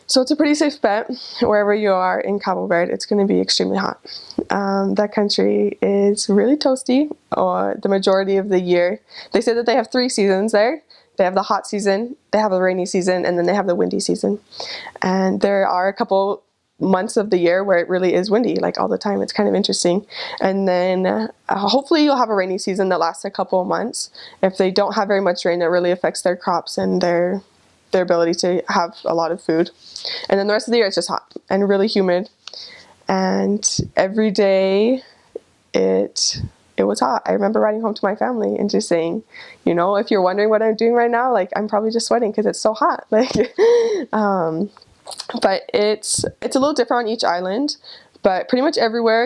So it's a pretty safe bet. Wherever you are in Cabo Verde, it's going to be extremely hot. That country is really toasty the majority of the year. They say that they have 3 seasons there. They have the hot season, they have a rainy season, and then they have the windy season. And there are a couple months of the year where it really is windy, like all the time. It's kind of interesting. And then hopefully you'll have a rainy season that lasts a couple of months. If they don't have very much rain, it really affects their crops and their ability to have a lot of food. And then the rest of the year it's just hot and really humid. And every day it was hot. I remember riding home to my family and just saying, if you're wondering what I'm doing right now, like I'm probably just sweating because it's so hot. Like, but it's a little different on each island. But pretty much everywhere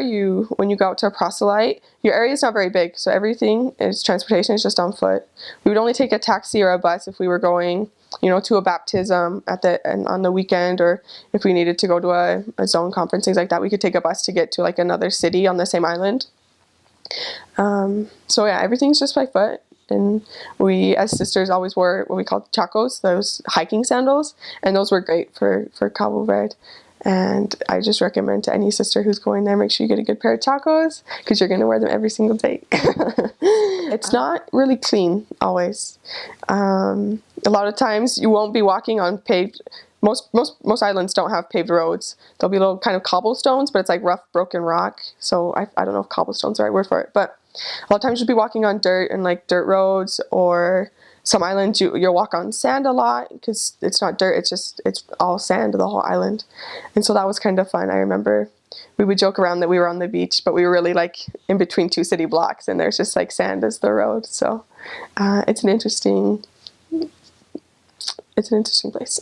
when you go out to a proselyte, your area is not very big, so everything is transportation is just on foot. We would only take a taxi or a bus if we were going, to a baptism on the weekend, or if we needed to go to a zone conference, things like that. We could take a bus to get to like another city on the same island. So yeah, everything's just by foot. And we, as sisters, always wore what we call chacos, those hiking sandals, and those were great for Cabo Verde. And I just recommend to any sister who's going there, make sure you get a good pair of chacos because you're going to wear them every single day. It's not really clean always. A lot of times you won't be walking on paved. Most islands don't have paved roads. There'll be little kind of cobblestones, but it's like rough, broken rock. So I don't know if cobblestone's the right word for it, but a lot of times you'll be walking on dirt and like dirt roads, or some islands you'll walk on sand a lot because it's not dirt, it's all sand, the whole island. And so that was kind of fun. I remember we would joke around that we were on the beach, but we were really like in between 2 city blocks, and there's just like sand as the road. So it's an interesting place.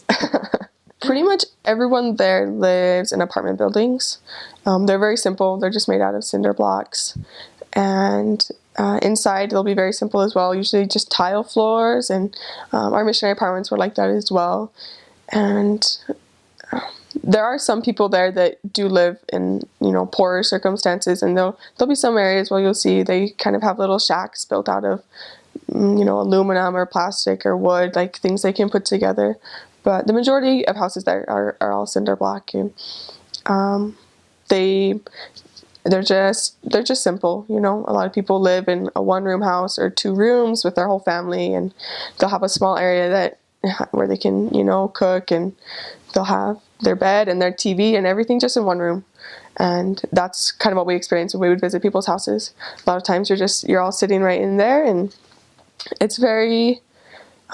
Pretty much everyone there lives in apartment buildings. They're very simple. They're just made out of cinder blocks. And inside they'll be very simple as well, usually just tile floors, and our missionary apartments were like that as well. And there are some people there that do live in poorer circumstances, and there'll be some areas where you'll see they kind of have little shacks built out of aluminum or plastic or wood, like things they can put together. But the majority of houses there are all cinder block, and they're just simple. A lot of people live in a 1-room house or 2 rooms with their whole family, and they'll have a small area where they can cook, and they'll have their bed and their TV and everything just in 1 room. And that's kind of what we experienced when we would visit people's houses. A lot of times you're all sitting right in there, and it's very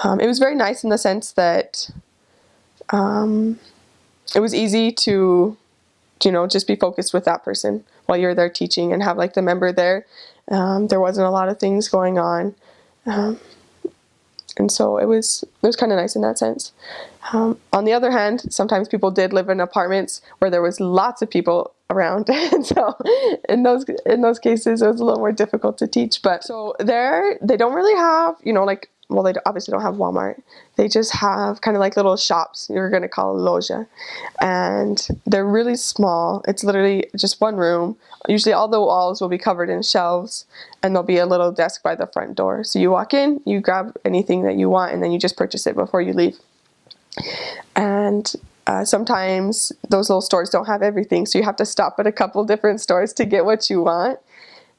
it was very nice in the sense that it was easy to just be focused with that person while you're there teaching, and have like the member there. There wasn't a lot of things going on, and so it was kind of nice in that sense. On the other hand, sometimes people did live in apartments where there was lots of people around, and so in those cases it was a little more difficult to teach. But so there they don't really have they obviously don't have Walmart. They just have kind of like little shops you're going to call a loja, and they're really small. It's literally just 1 room. Usually all the walls will be covered in shelves, and there'll be a little desk by the front door. So you walk in, you grab anything that you want, and then you just purchase it before you leave. And sometimes those little stores don't have everything, so you have to stop at a couple different stores to get what you want.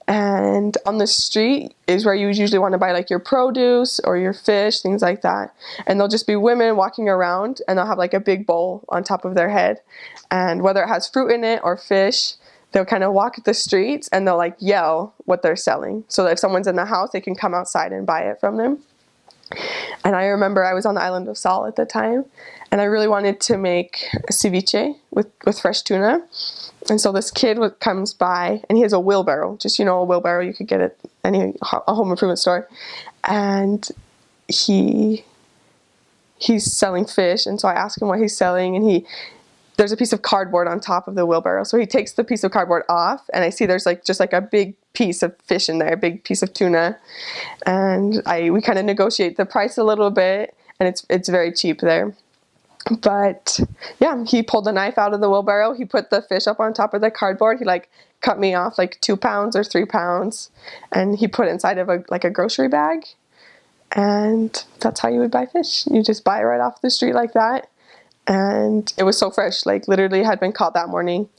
And on the street is where you usually want to buy like your produce or your fish, things like that. And there'll just be women walking around, and they'll have like a big bowl on top of their head. And whether it has fruit in it or fish, they'll kind of walk the streets and they'll like yell what they're selling. So that if someone's in the house, they can come outside and buy it from them. And I remember I was on the island of Sal at the time, and I really wanted to make ceviche with fresh tuna. And so this kid comes by, and he has a wheelbarrow, just a wheelbarrow you could get at a home improvement store, and he's selling fish. And so I asked him what he's selling, and there's a piece of cardboard on top of the wheelbarrow. So he takes the piece of cardboard off, and I see there's just a big piece of fish in there, a big piece of tuna. And we kind of negotiate the price a little bit, and it's very cheap there. But yeah, he pulled the knife out of the wheelbarrow. He put the fish up on top of the cardboard. He cut me off 2 pounds or 3 pounds, and he put it inside of a grocery bag. And that's how you would buy fish. You just buy it right off the street like that. and it was so fresh, like literally had been caught that morning.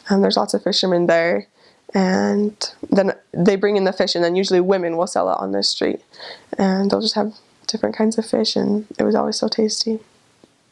And there's lots of fishermen there, and then they bring in the fish, and then usually women will sell it on the street, and they'll just have different kinds of fish, and it was always so tasty.